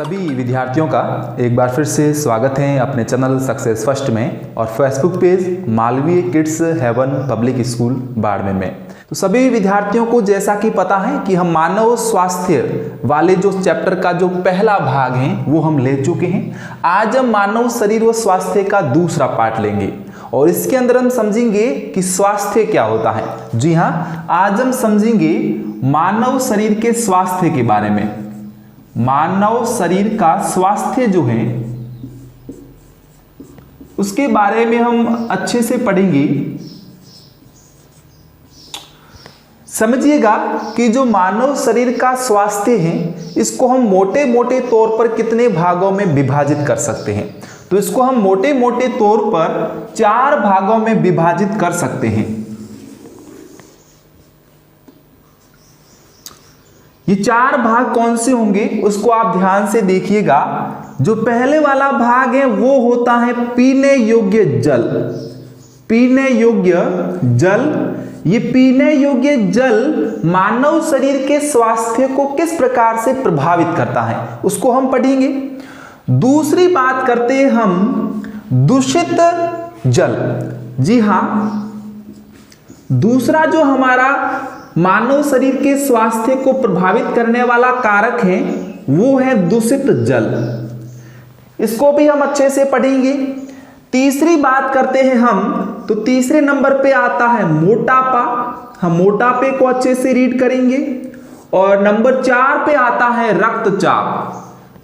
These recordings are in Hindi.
सभी विद्यार्थियों का एक बार फिर से स्वागत है अपने चैनल सक्सेस फर्स्ट में और Facebook page Malviya kids heaven public school Barmer में। तो सभी विद्यार्थियों को जैसा कि पता है कि हम मानव स्वास्थ्य वाले जो चैप्टर का जो पहला भाग है वो हम ले चुके हैं। आज हम मानव शरीर व स्वास्थ्य का दूसरा पार्ट लेंगे और इसके अंदर हम समझेंगे कि स्वास्थ्य क्या होता है। जी हाँ, आज हम समझेंगे मानव शरीर के स्वास्थ्य के बारे में। मानव शरीर का स्वास्थ्य जो है उसके बारे में हम अच्छे से पढ़ेंगे। समझिएगा कि जो मानव शरीर का स्वास्थ्य है इसको हम मोटे मोटे तौर पर कितने भागों में विभाजित कर सकते हैं। तो इसको हम मोटे मोटे तौर पर 4 भागों में विभाजित कर सकते हैं। ये 4 भाग कौन से होंगे उसको आप ध्यान से देखिएगा। जो पहले वाला भाग है वो होता है पीने योग्य जल। पीने योग्य जल, ये पीने योग्य जल मानव शरीर के स्वास्थ्य को किस प्रकार से प्रभावित करता है उसको हम पढ़ेंगे। दूसरी बात करते हैं हम दूषित जल। जी हां, दूसरा जो हमारा मानव शरीर के स्वास्थ्य को प्रभावित करने वाला कारक है वो है दूषित जल। इसको भी हम अच्छे से पढ़ेंगे। तीसरी बात करते हैं हम, तो तीसरे नंबर पे आता है मोटापा। हम मोटापे को अच्छे से रीड करेंगे। और नंबर 4 पे आता है रक्तचाप,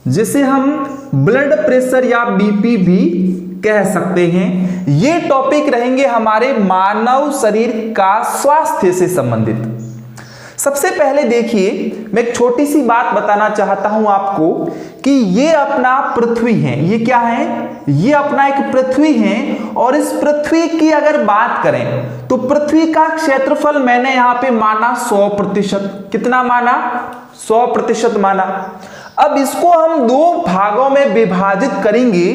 जिसे हम ब्लड प्रेशर या बीपी भी कह सकते हैं। ये टॉपिक रहेंगे हमारे मानव शरीर का स्वास्थ्य से संबंधित। सबसे पहले देखिए, मैं एक छोटी सी बात बताना चाहता हूं आपको कि ये अपना पृथ्वी है। ये क्या है? ये अपना एक पृथ्वी है। और इस पृथ्वी की अगर बात करें तो पृथ्वी का क्षेत्रफल मैंने यहां पे माना 100%। कितना माना? 100% माना। अब इसको हम 2 भागों में विभाजित करेंगे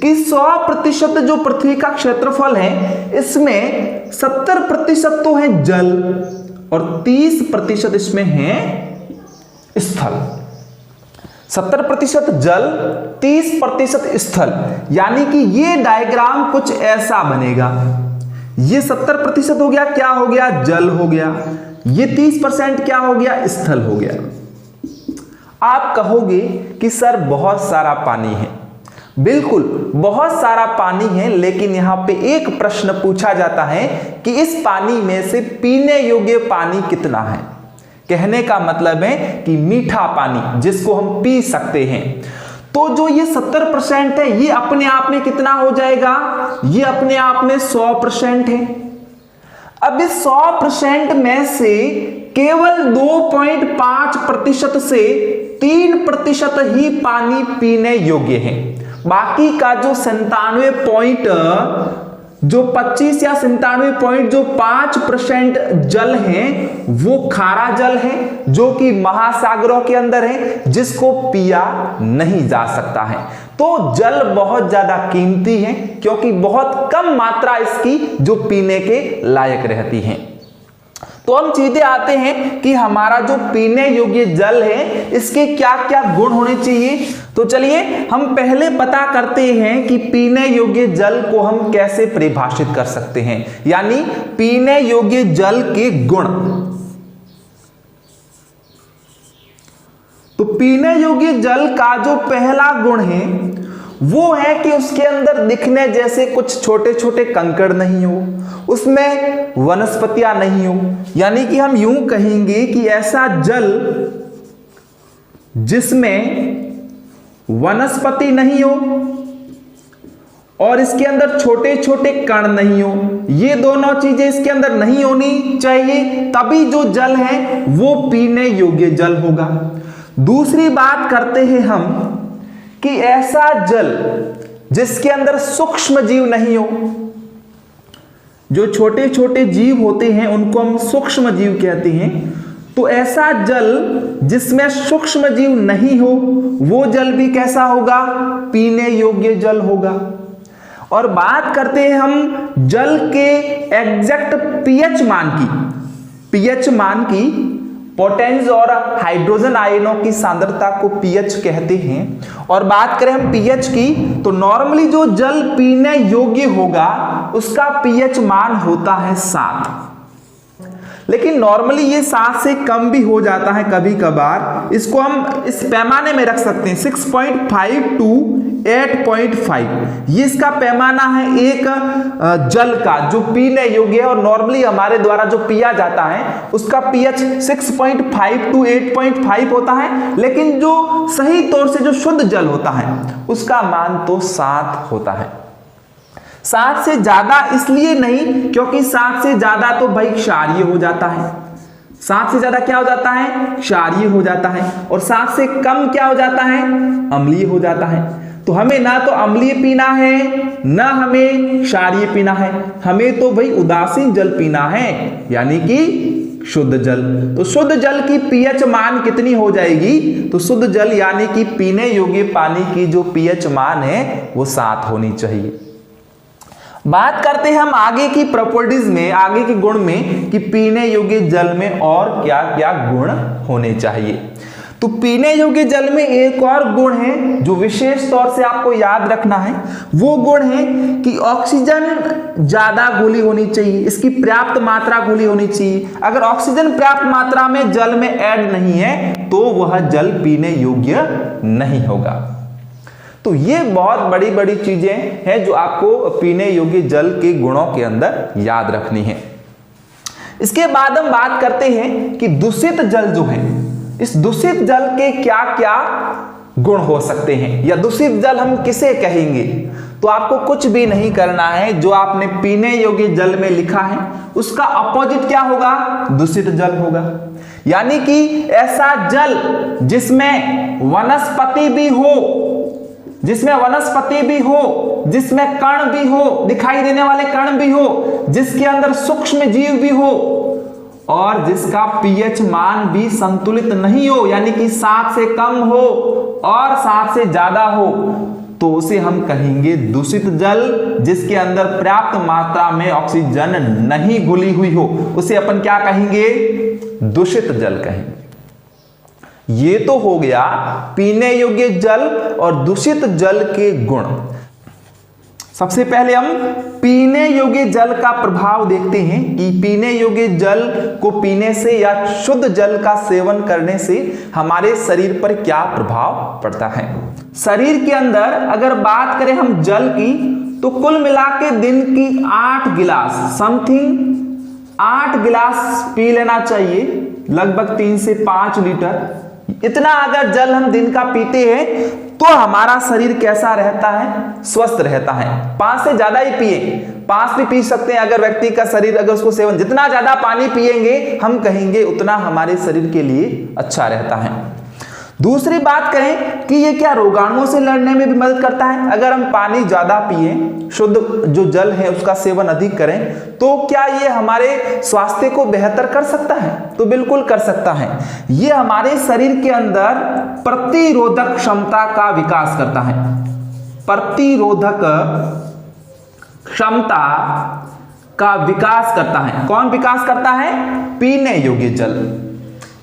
कि 100% जो पृथ्वी का क्षेत्रफल है इसमें 70% तो है जल और 30% इसमें है स्थल। 70% जल, 30% स्थल। यानी कि ये डायग्राम कुछ ऐसा बनेगा। ये 70% हो गया, क्या हो गया? जल हो गया। ये 30% क्या हो गया? स्थल हो गया। आप कहोगे कि सर बहुत सारा पानी है। बिल्कुल बहुत सारा पानी है, लेकिन यहां पे एक प्रश्न पूछा जाता है कि इस पानी में से पीने योग्य पानी कितना है। कहने का मतलब है कि मीठा पानी जिसको हम पी सकते हैं। तो जो ये 70% है ये अपने आप में कितना हो जाएगा? ये अपने आप में 100% है। अब इस 100% में से केवल 2.5% से 3% ही पानी पीने योग्य है। बाकी का जो 25 या 5% जल है वो खारा जल है, जो कि महासागरों के अंदर है, जिसको पिया नहीं जा सकता है। तो जल बहुत ज्यादा कीमती है क्योंकि बहुत कम मात्रा इसकी जो पीने के लायक रहती है। तो हम सीधे आते हैं कि हमारा जो पीने योग्य जल है इसके क्या क्या गुण होने चाहिए। तो चलिए हम पहले पता करते हैं कि पीने योग्य जल को हम कैसे परिभाषित कर सकते हैं, यानी पीने योग्य जल के गुण। तो पीने योग्य जल का जो पहला गुण है वो है कि उसके अंदर दिखने जैसे कुछ छोटे छोटे कंकड़ नहीं हो, उसमें वनस्पतियां नहीं हो। यानी कि हम यूं कहेंगे कि ऐसा जल जिसमें वनस्पति नहीं हो और इसके अंदर छोटे छोटे कण नहीं हो, ये दोनों चीजें इसके अंदर नहीं होनी चाहिए, तभी जो जल है वो पीने योग्य जल होगा। दूसरी बात करते हैं हम कि ऐसा जल जिसके अंदर सूक्ष्म जीव नहीं हो। जो छोटे छोटे जीव होते हैं उनको हम सूक्ष्म जीव कहते हैं। तो ऐसा जल जिसमें सूक्ष्म जीव नहीं हो वो जल भी कैसा होगा? पीने योग्य जल होगा। और बात करते हैं हम जल के एग्जैक्ट पीएच मान की। पोटेंस और हाइड्रोजन आयनों की सांद्रता को पीएच कहते हैं। और बात करें हम पीएच की, तो नॉर्मली जो जल पीने योग्य होगा उसका पीएच मान होता है 7, लेकिन नॉर्मली ये 7 से कम भी हो जाता है कभी कभार। इसको हम इस पैमाने में रख सकते हैं 6.5 to 8.5, ये इसका पैमाना है एक जल का जो पीने योग्य है। और नॉर्मली हमारे द्वारा जो पिया जाता है उसका पीएच 6.5 to 8.5 होता है, लेकिन जो सही तौर से जो शुद्ध जल होता है उसका मान तो 7 होता है। 7 से ज्यादा इसलिए नहीं क्योंकि 7 से ज्यादा तो भाई क्षारीय हो जाता है, 7 से ज्यादा क्या हो जाता है, क्षारीय हो जाता है। और 7 से कम क्या हो जाता है, अम्लीय हो जाता है। तो हमें ना तो अम्लीय पीना है ना हमें क्षारीय पीना है, हमें तो भाई उदासीन जल पीना है, यानी कि शुद्ध जल। तो शुद्ध जल की पीएच मान कितनी हो जाएगी, तो शुद्ध जल यानी कि पीने योग्य पानी की जो पीएच मान है वो 7 होनी चाहिए। बात करते हैं हम आगे की प्रॉपर्टीज में, आगे के गुण में, कि पीने योग्य जल में और क्या क्या गुण होने चाहिए। तो पीने योग्य जल में एक और गुण है जो विशेष तौर से आपको याद रखना है, वो गुण है कि ऑक्सीजन ज्यादा घुली होनी चाहिए, इसकी पर्याप्त मात्रा घुली होनी चाहिए। अगर ऑक्सीजन पर्याप्त मात्रा में जल में ऐड नहीं है तो वह जल पीने योग्य नहीं होगा। तो ये बहुत बड़ी बड़ी चीजें हैं जो आपको पीने योग्य जल के गुणों के अंदर याद रखनी है। इसके बाद हम बात करते हैं कि दूषित जल जो है, इस दूषित जल के क्या क्या गुण हो सकते हैं, या दूषित जल हम किसे कहेंगे। तो आपको कुछ भी नहीं करना है, जो आपने पीने योग्य जल में लिखा है उसका अपोजिट क्या होगा, दूषित जल होगा। यानी कि ऐसा जल जिसमें वनस्पति भी हो, जिसमें वनस्पति भी हो, जिसमें कण भी हो, दिखाई देने वाले कण भी हो, जिसके अंदर सूक्ष्म जीव भी हो, और जिसका पीएच मान भी संतुलित नहीं हो, यानी कि 7 से कम हो और 7 से ज्यादा हो, तो उसे हम कहेंगे दूषित जल। जिसके अंदर पर्याप्त मात्रा में ऑक्सीजन नहीं घुली हुई हो उसे अपन क्या कहेंगे, दूषित जल कहेंगे। ये तो हो गया पीने योग्य जल और दूषित जल के गुण। सबसे पहले हम पीने योग्य जल का प्रभाव देखते हैं कि पीने योग्य जल को पीने से या शुद्ध जल का सेवन करने से हमारे शरीर पर क्या प्रभाव पड़ता है। शरीर के अंदर अगर बात करें हम जल की, तो कुल मिला के दिन की 8 गिलास समथिंग 8 गिलास पी लेना चाहिए, लगभग 3 से 5 लीटर। इतना अगर जल हम दिन का पीते हैं तो हमारा शरीर कैसा रहता है, स्वस्थ रहता है। 5 से ज्यादा ही पिए, 5 भी पी सकते हैं। अगर व्यक्ति का शरीर अगर उसको सेवन, जितना ज्यादा पानी पिएंगे हम कहेंगे उतना हमारे शरीर के लिए अच्छा रहता है। दूसरी बात करें कि ये क्या रोगाणुओं से लड़ने में भी मदद करता है। अगर हम पानी ज्यादा पिए, शुद्ध जो जल है उसका सेवन अधिक करें, तो क्या ये हमारे स्वास्थ्य को बेहतर कर सकता है, तो बिल्कुल कर सकता है। ये हमारे शरीर के अंदर प्रतिरोधक क्षमता का विकास करता है, प्रतिरोधक क्षमता का विकास करता है। कौन विकास करता है, पीने योग्य जल।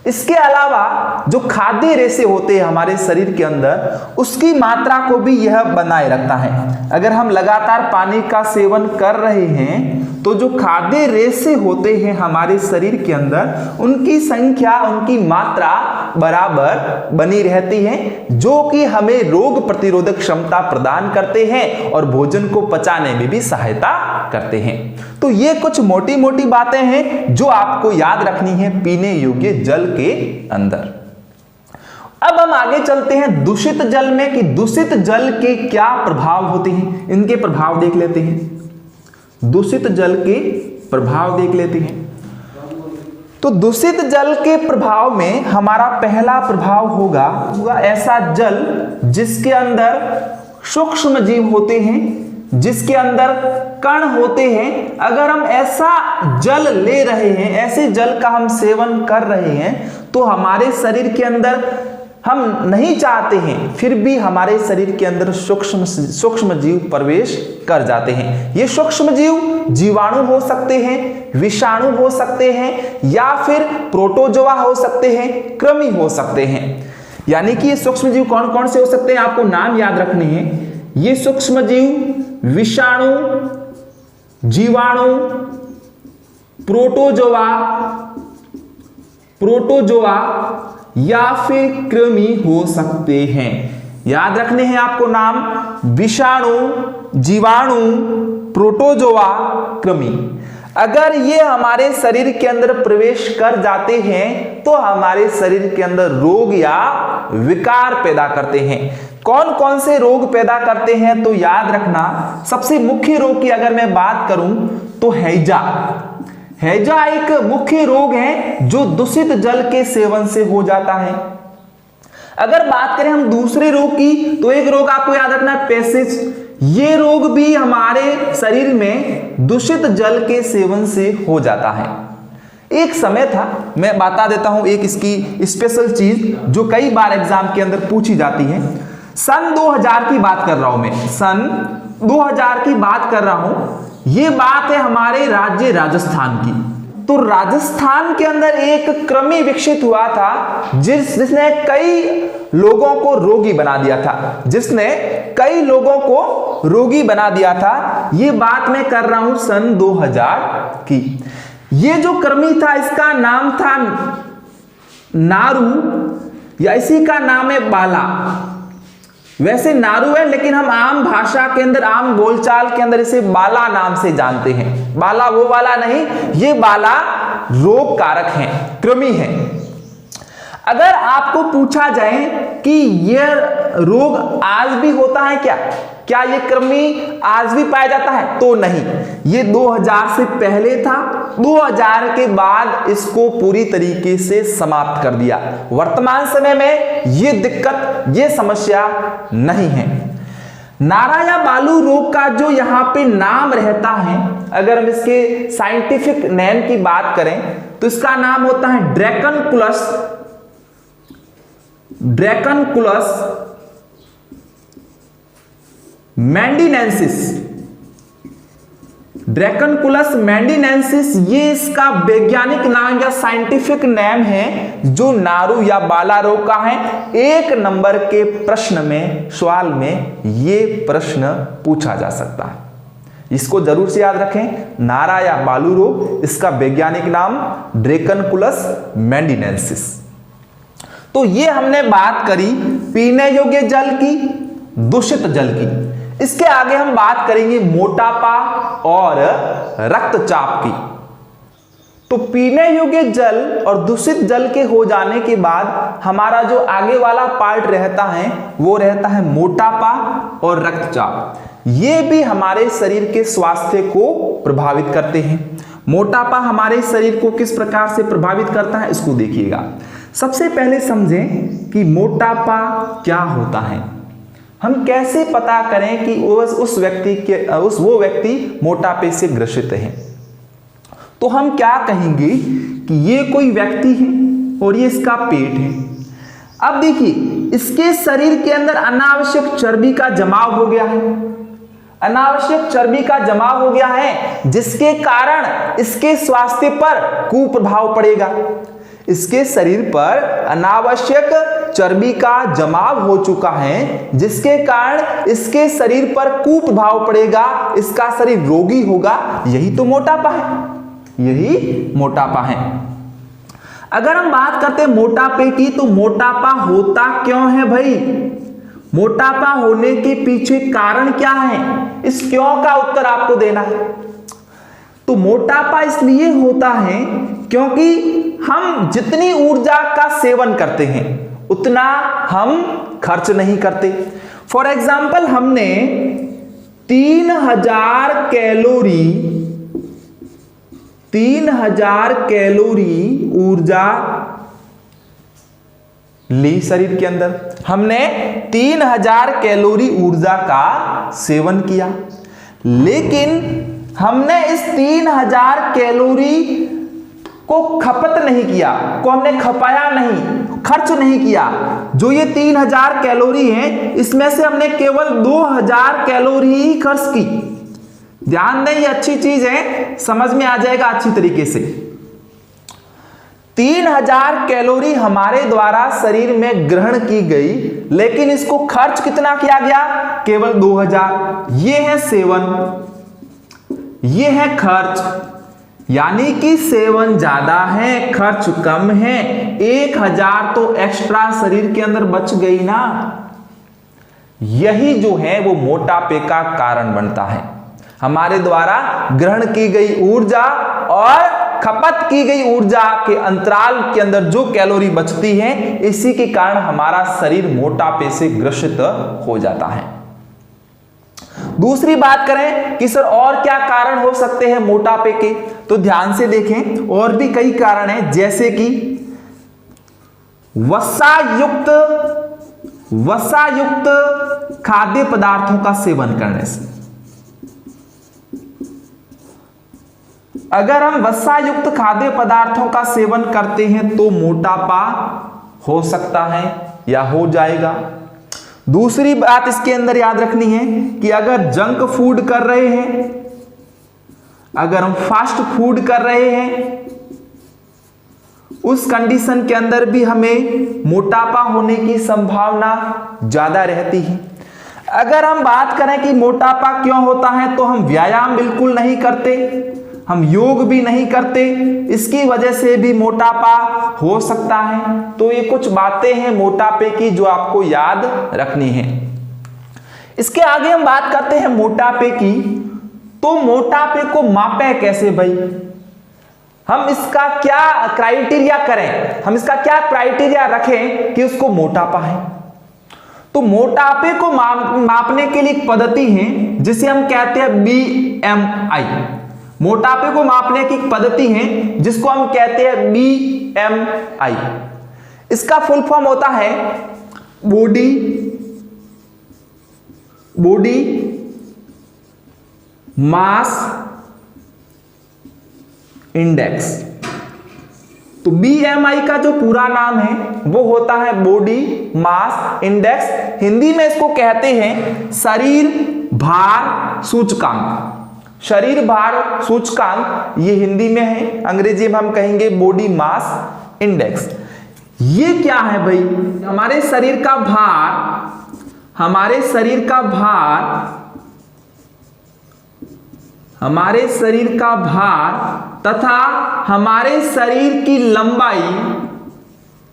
इसके अलावा जो खाद्य रेशे होते हैं हमारे शरीर के अंदर, उसकी मात्रा को भी यह बनाए रखता है। अगर हम लगातार पानी का सेवन कर रहे हैं तो जो खाद्य रेशे होते हैं हमारे शरीर के अंदर, उनकी संख्या, उनकी मात्रा बराबर बनी रहती है, जो कि हमें रोग प्रतिरोधक क्षमता प्रदान करते हैं और भोजन को पचाने में भी सहायता करते हैं। तो ये कुछ मोटी मोटी बातें हैं जो आपको याद रखनी है पीने योग्य जल के अंदर। अब हम आगे चलते हैं दूषित जल में, कि दूषित जल के क्या प्रभाव होते हैं, इनके प्रभाव देख लेते हैं। दूषित जल के प्रभाव देख लेते हैं। तो दूषित जल के प्रभाव में हमारा पहला प्रभाव होगा ऐसा जल जिसके अंदर सूक्ष्म जीव होते हैं, जिसके अंदर कण होते हैं। अगर हम ऐसा जल ले रहे हैं, ऐसे जल का हम सेवन कर रहे हैं, तो हमारे शरीर के अंदर हम नहीं चाहते हैं, फिर भी हमारे शरीर के अंदर सूक्ष्म जीव प्रवेश कर जाते हैं। ये सूक्ष्म जीव जीवाणु हो सकते हैं, विषाणु हो सकते हैं, या फिर प्रोटोजोआ हो सकते हैं, कृमि हो सकते हैं। यानी कि ये सूक्ष्म जीव कौन कौन से हो सकते हैं, आपको नाम याद रखने हैं। ये सूक्ष्म जीव विषाणु, जीवाणु, प्रोटोजोआ या फिर कृमि हो सकते हैं। याद रखने हैं आपको नाम, विषाणु, जीवाणु, प्रोटोजोआ, कृमि। अगर ये हमारे शरीर के अंदर प्रवेश कर जाते हैं तो हमारे शरीर के अंदर रोग या विकार पैदा करते हैं। कौन कौन से रोग पैदा करते हैं, तो याद रखना, सबसे मुख्य रोग की अगर मैं बात करूं तो हैजा। हैजा एक मुख्य रोग है जो दूषित जल के सेवन से हो जाता है। अगर बात करें हम दूसरे रोग की, तो एक रोग आपको याद रखना है, पेसिस। ये रोग भी हमारे शरीर में दूषित जल के सेवन से हो जाता है। एक समय था, मैं बता देता हूं एक इसकी स्पेशल चीज जो कई बार एग्जाम के अंदर पूछी जाती है। सन 2000 की बात कर रहा हूं मैं, सन 2000 की बात कर रहा हूं। ये बात है हमारे राज्य राजस्थान की। तो राजस्थान के अंदर एक कृमि विकसित हुआ था जिसने कई लोगों को रोगी बना दिया था, जिसने कई लोगों को रोगी बना दिया था। ये बात मैं कर रहा हूं सन 2000 की। ये जो कृमि था इसका नाम था नारू, या इसी का नाम है बाला। वैसे नारू है, लेकिन हम आम भाषा के अंदर, आम बोलचाल के अंदर इसे बाला नाम से जानते हैं। बाला वो वाला नहीं, ये बाला रोग कारक है, कृमि है। अगर आपको पूछा जाए कि यह रोग आज भी होता है क्या ये कृमि आज भी पाया जाता है, तो नहीं। ये 2000 से पहले था, 2000 के बाद इसको पूरी तरीके से समाप्त कर दिया। वर्तमान समय में ये दिक्कत, ये समस्या नहीं है। नारा या बालू रोग का जो यहाँ पे नाम रहता है, अगर हम इसके साइंटिफिक नेम की बात करें तो इसका नाम होता है ड्रैकनकुलस मैंडिनेंसिस। ड्रैकनकुलस मैंडिनेंसिस ये इसका वैज्ञानिक नाम या साइंटिफिक नेम है, जो नारू या बाला रोग का है। 1 नंबर के प्रश्न में, सवाल में ये प्रश्न पूछा जा सकता है, इसको जरूर से याद रखें। नारा या बालू रोग, इसका वैज्ञानिक नाम ड्रैकनकुलस मैंडिनेंसिस। तो ये हमने बात करी पीने योग्य जल की, दूषित जल की। इसके आगे हम बात करेंगे मोटापा और रक्तचाप की। तो पीने योग्य जल और दूषित जल के हो जाने के बाद हमारा जो आगे वाला पार्ट रहता है वो रहता है मोटापा और रक्तचाप। ये भी हमारे शरीर के स्वास्थ्य को प्रभावित करते हैं। मोटापा हमारे शरीर को किस प्रकार से प्रभावित करता है, इसको देखिएगा। सबसे पहले समझें कि मोटापा क्या होता है। हम कैसे पता करें कि वो व्यक्ति मोटापे से ग्रसित है। तो हम क्या कहेंगे कि ये कोई व्यक्ति है और ये इसका पेट है। अब देखिए, इसके शरीर के अंदर अनावश्यक चर्बी का जमाव हो गया है, अनावश्यक चर्बी का जमाव हो गया है, जिसके कारण इसके स्वास्थ्य पर कुप्रभाव पड़ेगा। इसके शरीर पर अनावश्यक चर्बी का जमाव हो चुका है, जिसके कारण इसके शरीर पर कुप्रभाव पड़ेगा, इसका शरीर रोगी होगा। यही तो मोटापा है, यही मोटापा है। अगर हम बात करते हैं मोटापे की, तो मोटापा होता क्यों है भाई? मोटापा होने के पीछे कारण क्या है? इस क्यों का उत्तर आपको देना है। तो मोटापा इसलिए होता है क्योंकि हम जितनी ऊर्जा का सेवन करते हैं उतना हम खर्च नहीं करते। फॉर एग्जाम्पल, हमने 3000 कैलोरी ऊर्जा ली शरीर के अंदर, हमने 3000 कैलोरी ऊर्जा का सेवन किया, लेकिन हमने इस 3000 कैलोरी को खपत नहीं किया, को हमने खपाया नहीं, खर्च नहीं किया। जो ये 3000 कैलोरी है इसमें से हमने केवल 2000 कैलोरी ही खर्च की। ध्यान दें, ये अच्छी चीज है, समझ में आ जाएगा अच्छी तरीके से। 3000 कैलोरी हमारे द्वारा शरीर में ग्रहण की गई, लेकिन इसको खर्च कितना किया गया? केवल 2000। ये है सेवन, ये है खर्च, यानी कि सेवन ज्यादा है, खर्च कम है। 1000 तो एक्स्ट्रा शरीर के अंदर बच गई ना। यही जो है वो मोटापे का कारण बनता है। हमारे द्वारा ग्रहण की गई ऊर्जा और खपत की गई ऊर्जा के अंतराल के अंदर जो कैलोरी बचती है, इसी के कारण हमारा शरीर मोटापे से ग्रसित हो जाता है। दूसरी बात करें कि सर और क्या कारण हो सकते हैं मोटापे के, तो ध्यान से देखें, और भी कई कारण हैं, जैसे कि वसायुक्त खाद्य पदार्थों का सेवन करने से। अगर हम वसायुक्त खाद्य पदार्थों का सेवन करते हैं तो मोटापा हो सकता है या हो जाएगा। दूसरी बात इसके अंदर याद रखनी है कि अगर जंक फूड कर रहे हैं, अगर हम फास्ट फूड कर रहे हैं, उस कंडीशन के अंदर भी हमें मोटापा होने की संभावना ज्यादा रहती है। अगर हम बात करें कि मोटापा क्यों होता है, तो हम व्यायाम बिल्कुल नहीं करते, हम योग भी नहीं करते, इसकी वजह से भी मोटापा हो सकता है। तो ये कुछ बातें हैं मोटापे की जो आपको याद रखनी है। इसके आगे हम बात करते हैं मोटापे की। तो मोटापे को मापें कैसे भाई? हम इसका क्या क्राइटेरिया करें, हम इसका क्या क्राइटेरिया रखें कि उसको मोटापा है? तो मोटापे को मापने के लिए एक पद्धति है जिसे हम कहते हैं BMI। मोटापे को मापने की पद्धति है जिसको हम कहते हैं BMI। इसका फुल फॉर्म होता है बॉडी मास इंडेक्स। तो BMI का जो पूरा नाम है वो होता है बॉडी मास इंडेक्स। हिंदी में इसको कहते हैं शरीर भार सूचकांक। शरीर भार सूचकांक ये हिंदी में है, अंग्रेजी में हम कहेंगे बॉडी मास इंडेक्स। ये क्या है भाई? हमारे शरीर का भार तथा हमारे शरीर की लंबाई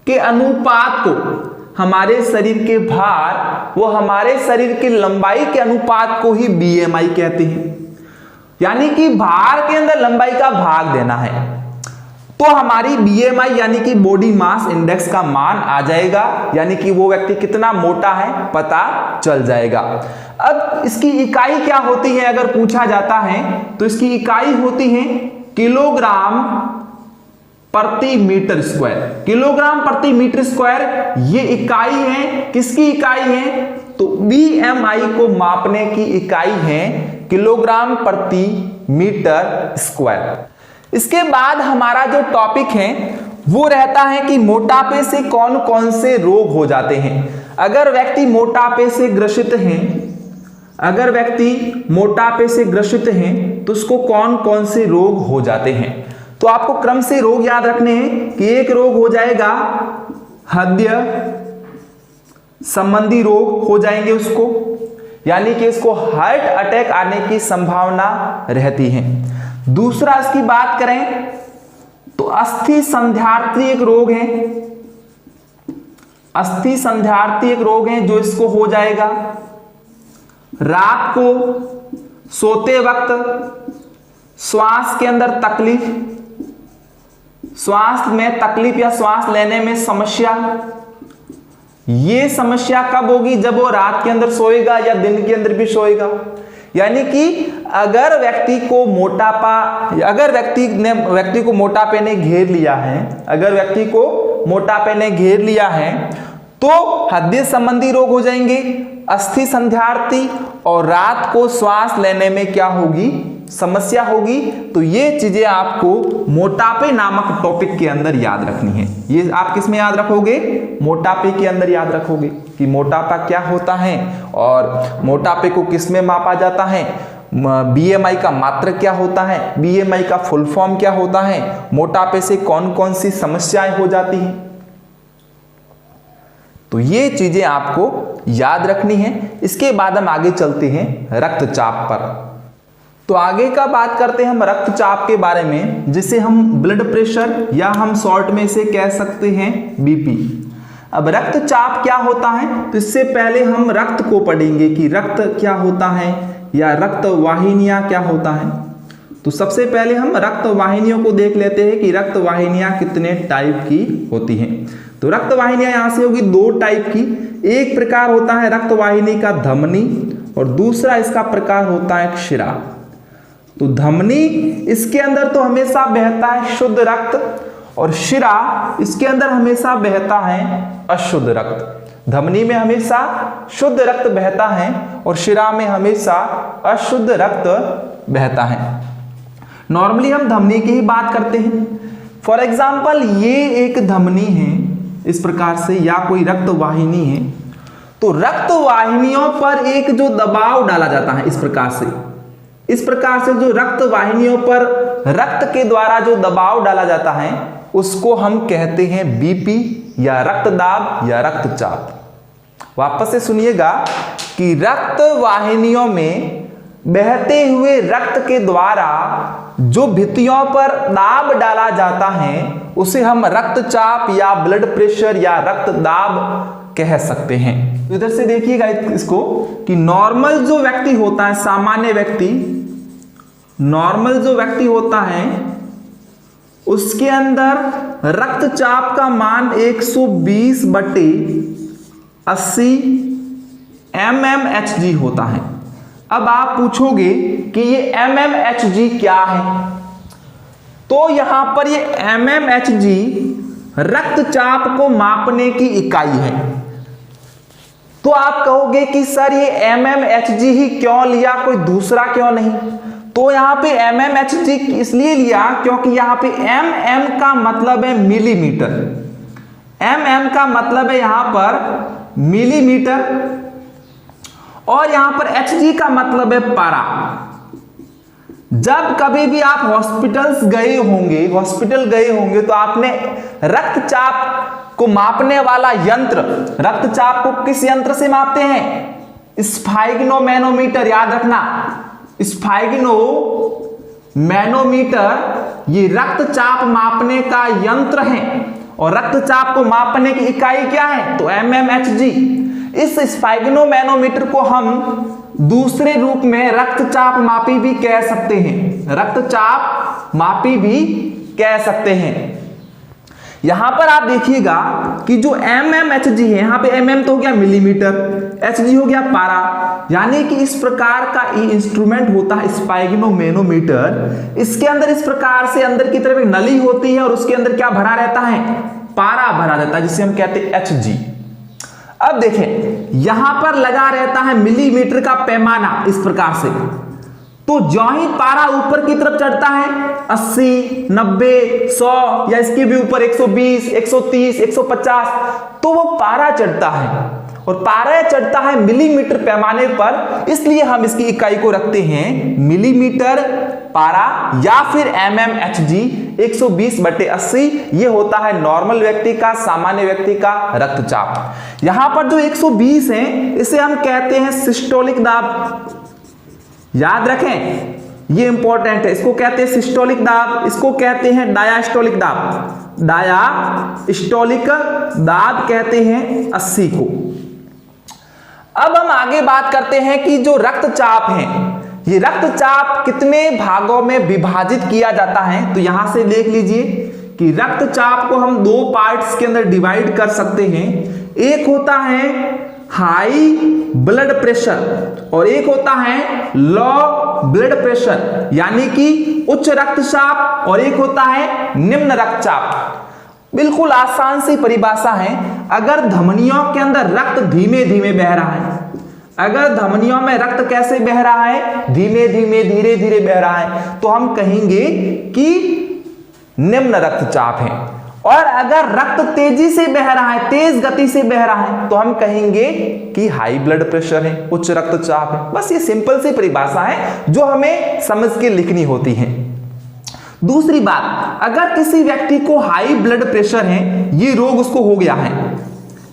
के अनुपात को, हमारे शरीर के भार वो हमारे शरीर की लंबाई के अनुपात को ही BMI कहते हैं। यानी कि भार के अंदर लंबाई का भाग देना है, तो हमारी BMI यानी कि बॉडी मास इंडेक्स का मान आ जाएगा, यानी कि वो व्यक्ति कितना मोटा है पता चल जाएगा। अब इसकी इकाई क्या होती है अगर पूछा जाता है, तो इसकी इकाई होती है किलोग्राम प्रति मीटर स्क्वायर। किलोग्राम प्रति मीटर स्क्वायर ये इकाई है, किसकी इकाई है? तो BMI को मापने की इकाई है किलोग्राम प्रति मीटर स्क्वायर। इसके बाद हमारा जो टॉपिक है वो रहता है कि मोटापे से कौन कौन से रोग हो जाते हैं। अगर व्यक्ति मोटापे से ग्रसित हैं तो उसको कौन कौन से रोग हो जाते हैं। तो आपको क्रम से रोग याद रखने हैं कि एक रोग हो जाएगा हृदय संबंधी रोग हो जाएंगे उसको, यानी कि इसको हार्ट अटैक आने की संभावना रहती है। दूसरा इसकी बात करें तो अस्थि संध्यार्थी एक रोग है, अस्थि संध्यार्थी एक रोग है जो इसको हो जाएगा। रात को सोते वक्त श्वास के अंदर तकलीफ, श्वास में तकलीफ या श्वास लेने में समस्या, ये समस्या कब होगी? जब वो रात के अंदर सोएगा या दिन के अंदर भी सोएगा। यानी कि अगर व्यक्ति को मोटापा, अगर व्यक्ति को मोटापे ने घेर लिया है, अगर व्यक्ति को मोटापे ने घेर लिया है तो हृदय संबंधी रोग हो जाएंगे, अस्थि संध्यार्थी, और रात को श्वास लेने में क्या होगी? समस्या होगी तो ये चीजें आपको मोटापे नामक टॉपिक के अंदर याद रखनी है। ये आप किस में याद रखोगे? मोटापे के अंदर याद रखोगे कि मोटापा क्या होता है और मोटापे को किस में मापा जाता है, बीएमआई का मात्रक क्या होता है, बीएमआई का फुल फॉर्म क्या होता है, मोटापे से कौन कौन सी समस्याएं हो जाती हैं। तो ये चीजें आपको याद रखनी है। इसके बाद हम आगे चलते हैं रक्तचाप पर। तो आगे का बात करते हैं हम रक्तचाप के बारे में, जिसे हम ब्लड प्रेशर या हम शॉर्ट में से कह सकते हैं बीपी। अब रक्तचाप क्या होता है, तो इससे पहले हम रक्त को पढ़ेंगे कि रक्त क्या होता है या रक्त वाहिनियां क्या होता है। तो सबसे पहले हम रक्त वाहिनियों को देख लेते हैं कि रक्त वाहिनियां कितने टाइप की होती हैं। तो रक्त वाहिनियां यहां से होगी दो टाइप की। एक प्रकार होता है रक्त वाहिनी का धमनी और दूसरा इसका प्रकार होता है शिरा। तो धमनी, इसके अंदर तो हमेशा बहता है शुद्ध रक्त और शिरा इसके अंदर हमेशा बहता है अशुद्ध रक्त। धमनी में हमेशा शुद्ध रक्त बहता है और शिरा में हमेशा अशुद्ध रक्त बहता है। नॉर्मली हम धमनी की ही बात करते हैं। फॉर एग्जाम्पल ये एक धमनी है इस प्रकार से, या कोई रक्त वाहिनी है। तो रक्त वाहिनियों पर एक जो दबाव डाला जाता है इस प्रकार से जो रक्त वाहिनियों पर रक्त के द्वारा जो दबाव डाला जाता है उसको हम कहते हैं बीपी या रक्तदाब या रक्तचाप। वापस से सुनिएगा कि रक्त वाहिनियों में बहते हुए रक्त के द्वारा जो भित्तियों पर दाब डाला जाता है उसे हम रक्तचाप या ब्लड प्रेशर या रक्तदाब कह सकते हैं। तो इधर से देखिएगा इसको कि नॉर्मल जो व्यक्ति होता है, सामान्य व्यक्ति, नॉर्मल जो व्यक्ति होता है उसके अंदर रक्तचाप का मान 120/80 mmHg होता है। अब आप पूछोगे कि ये mmHg क्या है, तो यहां पर ये mmHg रक्तचाप को मापने की इकाई है। तो आप कहोगे कि सर ये mmHg ही क्यों लिया, कोई दूसरा क्यों नहीं? तो यहां पे mmHg इसलिए लिया क्योंकि यहां पे mm का मतलब है मिलीमीटर, mm का मतलब है यहां पर मिलीमीटर और यहां पर Hg का मतलब है पारा। जब कभी भी आप हॉस्पिटल गए होंगे तो आपने रक्तचाप को मापने वाला यंत्र, रक्तचाप को किस यंत्र से मापते हैं? स्फाइग्नोमैनोमीटर, याद रखना स्फाइग्नोमैनोमीटर ये रक्तचाप मापने का यंत्र है और रक्तचाप को मापने की इकाई क्या है? तो mmHg। इस स्फाइग्नोमैनोमीटर को हम दूसरे रूप में रक्तचाप मापी भी कह सकते हैं, रक्तचाप मापी भी कह सकते हैं। यहां पर आप देखिएगा कि जो mmHg है, यहां पे mm तो हो गया मिलीमीटर, Hg हो गया पारा, यानी कि इस प्रकार का इंस्ट्रूमेंट होता है स्फाइग्नोमैनोमीटर। इसके अंदर इस प्रकार से अंदर की तरफ एक नली होती है और उसके अंदर क्या भरा रहता है? पारा भरा रहता है, जिसे हम कहते हैं Hg। अब देखें यहां पर लगा रहता है मिलीमीटर का पैमाना इस प्रकार से। तो जो ही पारा ऊपर की तरफ चढ़ता है 80, 90, 100 या इसके भी ऊपर 120, 130, 150, तो वो पारा चढ़ता है और पारा चढ़ता है मिलीमीटर पैमाने पर, इसलिए हम इसकी इकाई को रखते हैं मिलीमीटर पारा या फिर mmHg 120/80। ये होता है नॉर्मल व्यक्ति का, सामान्य व्यक्ति का रक्तचाप। यहां पर जो 120 है इसे हम कहते हैं सिस्टोलिक दाब। याद रखें ये इंपॉर्टेंट है, इसको कहते हैं सिस्टोलिक दाब, इसको कहते हैं डायास्टोलिक दाब, डायास्टोलिक दाब कहते हैं 80 को। अब हम आगे बात करते हैं कि जो रक्तचाप है, ये रक्तचाप कितने भागों में विभाजित किया जाता है। तो यहां से देख लीजिए कि रक्तचाप को हम दो पार्ट्स के अंदर डिवाइड कर सकते हैं। एक होता है हाई ब्लड प्रेशर और एक होता है लो ब्लड प्रेशर, यानी कि उच्च रक्तचाप, और एक होता है निम्न रक्तचाप। बिल्कुल आसान सी परिभाषा है। अगर धमनियों के अंदर रक्त धीमे धीमे बह रहा है, अगर धमनियों में रक्त कैसे बह रहा है, धीमे धीमे धीरे धीरे बह रहा है, तो हम कहेंगे कि निम्न रक्तचाप है। और अगर रक्त तेजी से बह रहा है, तेज गति से बह रहा है, तो हम कहेंगे कि हाई ब्लड प्रेशर है, उच्च रक्तचाप है। बस ये सिंपल सी परिभाषा है जो हमें समझ के लिखनी होती है। दूसरी बात, अगर किसी व्यक्ति को हाई ब्लड प्रेशर है, ये रोग उसको हो गया है,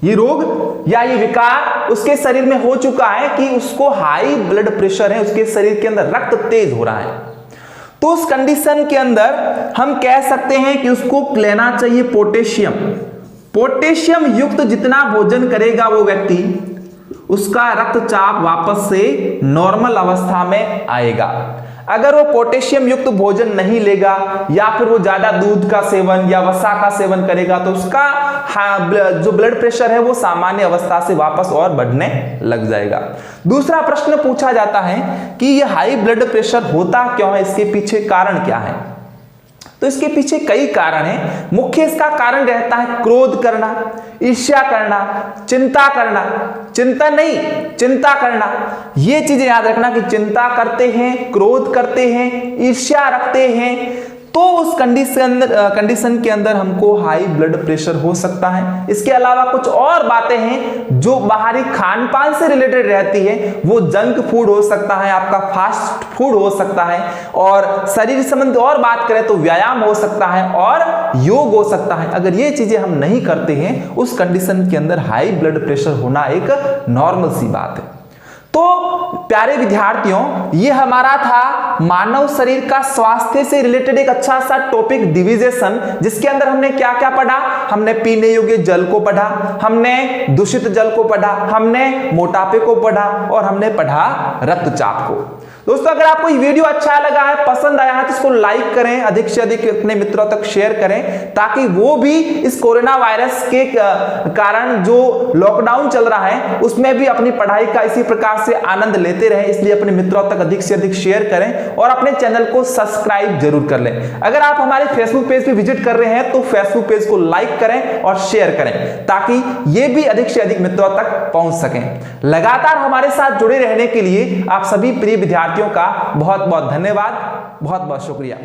ये रोग या ये विकार उसके शरीर में हो चुका है कि उसको हाई ब्लड प्रेशर है, उसके शरीर के अंदर रक्त तेज हो रहा है, तो उस कंडीशन के अंदर हम कह सकते हैं कि उसको लेना चाहिए पोटेशियम। पोटेशियम युक्त जितना भोजन करेगा वो व्यक्ति, उसका रक्तचाप वापस से नॉर्मल अवस्था में आएगा। अगर वो पोटेशियम युक्त भोजन नहीं लेगा या फिर वो ज्यादा दूध का सेवन या वसा का सेवन करेगा, तो उसका जो ब्लड प्रेशर है वो सामान्य अवस्था से वापस और बढ़ने लग जाएगा। दूसरा प्रश्न पूछा जाता है कि ये हाई ब्लड प्रेशर होता क्यों है, इसके पीछे कारण क्या है? तो इसके पीछे कई कारण हैं। मुख्य इसका कारण रहता है क्रोध करना, ईर्ष्या करना, चिंता करना, चिंता नहीं चिंता करना। ये चीजें याद रखना कि चिंता करते हैं, क्रोध करते हैं, ईर्ष्या रखते हैं, तो उस कंडीशन के अंदर हमको हाई ब्लड प्रेशर हो सकता है। इसके अलावा कुछ और बातें हैं जो बाहरी खान पान से रिलेटेड रहती है। वो जंक फूड हो सकता है, आपका फास्ट फूड हो सकता है, और शरीर संबंधी और बात करें तो व्यायाम हो सकता है और योग हो सकता है। अगर ये चीजें हम नहीं करते हैं, उस कंडीशन के अंदर हाई ब्लड प्रेशर होना एक नॉर्मल सी बात है। तो प्यारे विद्यार्थियों, ये हमारा था मानव शरीर का स्वास्थ्य से रिलेटेड एक अच्छा सा टॉपिक डिवीजेशन, जिसके अंदर हमने क्या क्या पढ़ा। हमने पीने योग्य जल को पढ़ा, हमने दूषित जल को पढ़ा, हमने मोटापे को पढ़ा और हमने पढ़ा रक्तचाप को। दोस्तों, अगर आपको ये वीडियो अच्छा लगा है, पसंद आया है, तो इसको लाइक करें, अधिक से अधिक अपने मित्रों तक शेयर करें, ताकि वो भी इस कोरोना वायरस के कारण जो लॉकडाउन चल रहा है उसमें भी अपनी पढ़ाई का इसी प्रकार से आनंद लेते रहे। इसलिए अपने मित्रों तक अधिक से अधिक शेयर करें और अपने चैनल को सब्सक्राइब जरूर कर लें। अगर आप हमारे फेसबुक पेज पे विजिट कर रहे हैं तो फेसबुक पेज को लाइक करें और शेयर करें, ताकि ये भी अधिक से अधिक मित्रों तक पहुंच सकें। लगातार हमारे साथ जुड़े रहने के लिए आप सभी प्रिय विद्यार्थियों का बहुत बहुत धन्यवाद, बहुत बहुत शुक्रिया।